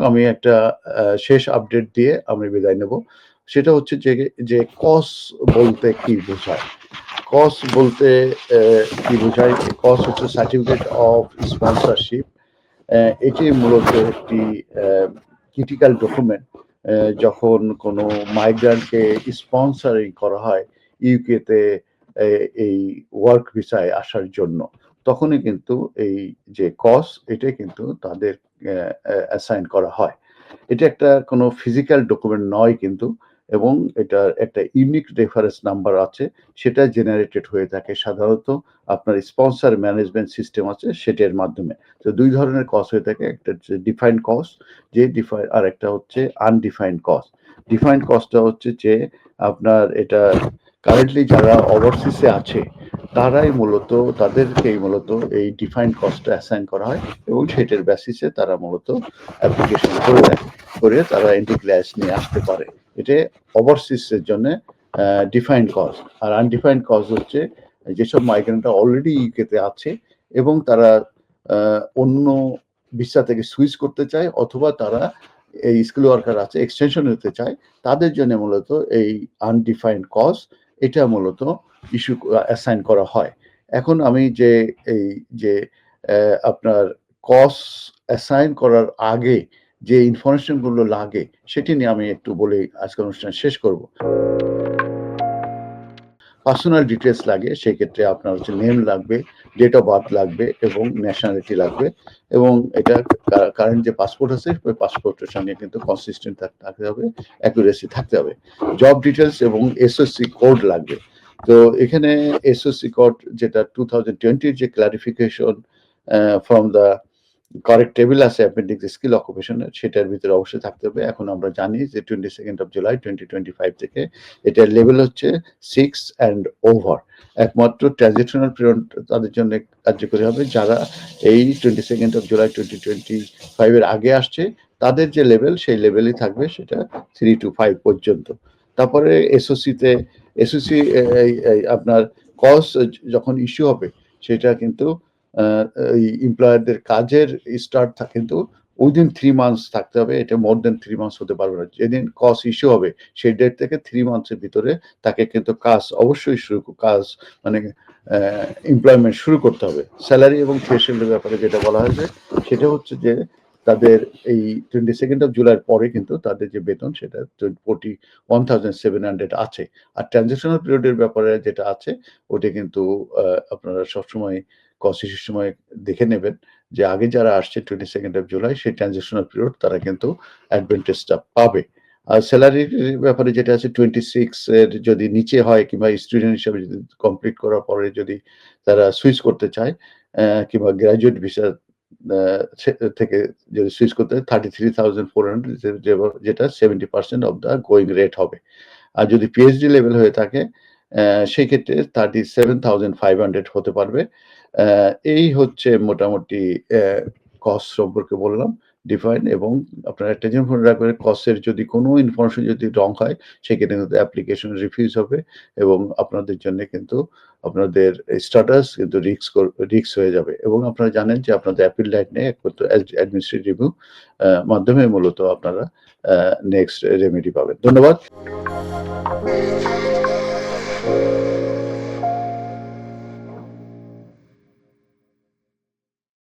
আমি একটা শেষ আপডেট দিয়ে আমি বিদায় নেব। সেটা হচ্ছে যে কস বলতে কি বোঝায়? কস বলতে কি বোঝায়? কস হচ্ছে সার্টিফিকেট অফ স্পন্সরশিপ। এটি মূলত একটি ক্রিটিক্যাল ডকুমেন্ট। যখন কোনো মাইগ্রেন্টকে স্পন্সরিং করা হয় ইউকেতে এই ওয়ার্ক ভিসায় আসার জন্য, তখনই কিন্তু এই যে কস এটা কিন্তু তাদের অ্যাসাইন করা হয়। এটা একটা কোনো ফিজিক্যাল ডকুমেন্ট নয় কিন্তু, এবং এটার একটা ইউনিক রেফারেন্স নাম্বার আছে, সেটা জেনারেটেড হয়ে থাকে সাধারণত আপনার স্পন্সর ম্যানেজমেন্ট সিস্টেম আছে সেটার মাধ্যমে। তো ২ ধরনের কস হয়ে থাকে। একটা হচ্ছে ডিফাইন্ড কস, আর একটা হচ্ছে আনডিফাইন্ড কস। ডিফাইন্ড কসটা হচ্ছে যে আপনার এটা কারেন্টলি যারা ওভারসিসে আছে তাদেরকেই মূলত এই ডিফাইন্ড কস্টটা অ্যাসাইন করা হয়, এবং সেটার বেসিসে তারা মূলত অ্যাপ্লিকেশন করে দেয়, করে তারা এন্ট্রি ক্লাস নিয়ে আসতে পারে। এটা ওভারসিসের জন্য ডিফাইন্ড কজ। আর আনডিফাইন্ড কজ হচ্ছে যেসব মাইগ্রেন্টরা অলরেডি ইউকেতে আছে এবং তারা অন্য ভিসা থেকে সুইচ করতে চায়, অথবা তারা এই স্কিল ওয়ার্কার আছে এক্সটেনশন নিতে চায়, তাদের জন্য মূলত এই আনডিফাইন্ড কজ এটা মূলত ইস্যু অ্যাসাইন করা হয়। এখন আমি এই যে আপনার কজ অ্যাসাইন করার আগে যে ইনফরমেশন গুলো লাগে সেটি নিয়ে আমি একটু বলে আজকের অনুষ্ঠান শেষ করব। পার্সোনাল ডিটেলস লাগে, সেক্ষেত্রে আপনার হচ্ছে নেম লাগবে, ডেট অফ বার্থ লাগবে এবং ন্যাশনালিটি লাগবে, এবং এটা কারেন্ট যে পাসপোর্ট আছে ওই পাসপোর্টের সঙ্গে কিন্তু কনসিস্টেন্ট থাকতে হবে, অ্যাকুরেসি থাকতে হবে। জব ডিটেলস এবং এসএসসি কোড লাগবে। তো এখানে এসএসসি কোড যেটা 2020 যে clarification from the correct table আছে অ্যাপেন্ডিক্স স্কিল অকুপেশনের, সেটার ভিতরে অবশ্যই থাকতে হবে। এখন আমরা জানি যে 22nd of July 2025 থেকে এটার লেভেল হচ্ছে 6 and over। একমাত্র ট্রানজিশনাল পিরিয়ড তাদের জন্য কার্যকরী হবে যারা এই 22nd of July 2025 এর আগে আসছে, তাদের যে লেভেল সেই লেভেলই থাকবে, সেটা 3 to 5 পর্যন্ত। তারপরে এসওসি আপনার কজ যখন ইস্যু হবে সেটা কিন্তু এই এমপ্লয়ারদের কাজের স্টার্ট কিন্তু উইদিন 3 মান্থস থাকতে হবে। এটা মোর দেন 3 মান্থস হতে পারবে না। যেদিন কজ ইস্যু হবে সেই ডেট থেকে 3 মান্থসের ভিতরে তাকে কিন্তু কাজ অবশ্যই মানে এমপ্লয়মেন্ট শুরু করতে হবে। স্যালারি এবং থ্রেশহোল্ডের ব্যাপারে যেটা বলা হয়েছে সেটা হচ্ছে যে তাদের এই 22nd of July এর পরে কিন্তু তাদের যে বেতন সেটা 41,700 আছে। আর ট্রানজিশনাল পিরিয়ডের ব্যাপারে যেটা আছে ওটা কিন্তু আপনারা সবসময় কজ ইস্যুর সময় দেখে নেবেন যে আগে যারা আসছে 22nd of July সেই ট্রানজিশনাল পিরিয়ড তারা কিন্তু অ্যাডভান্টেজটা পাবে। আর স্যালারির ব্যাপারে যেটা আছে 26 এর যদি নিচে হয়, কিংবা স্টুডেন্ট হিসেবে যদি কমপ্লিট করার পরে যদি তারা সুইচ করতে চায়, কিংবা গ্র্যাজুয়েট ভিসা থেকে যদি সুইচ করতে হয়, 33,400 যেটা 70% অফ দ্য গোয়িং রেট হবে। আর যদি পিএইচডি লেভেল হয়ে থাকে সেই ক্ষেত্রে 37,500 হতে পারবে। এই হচ্ছে মোটামুটি কস্ট সম্পর্কে বললাম, ডিফাইন। এবং আপনারা একটা জিনিস মনে রাখবেন, কস্টের যদি কোনো ইনফরমেশন যদি রং হয় সেক্ষেত্রে কিন্তু অ্যাপ্লিকেশন রিফিউজ হবে, এবং আপনাদের জন্য কিন্তু আপনাদের স্ট্যাটাস কিন্তু রিস্ক হয়ে যাবে। এবং আপনারা জানেন যে আপনাদের অ্যাপিল রাইট নেই, একমাত্র অ্যাডমিনিস্ট্রেটিভ রিভিউ মাধ্যমে মূলত আপনারা নেক্সট রেমেডি পাবেন। ধন্যবাদ।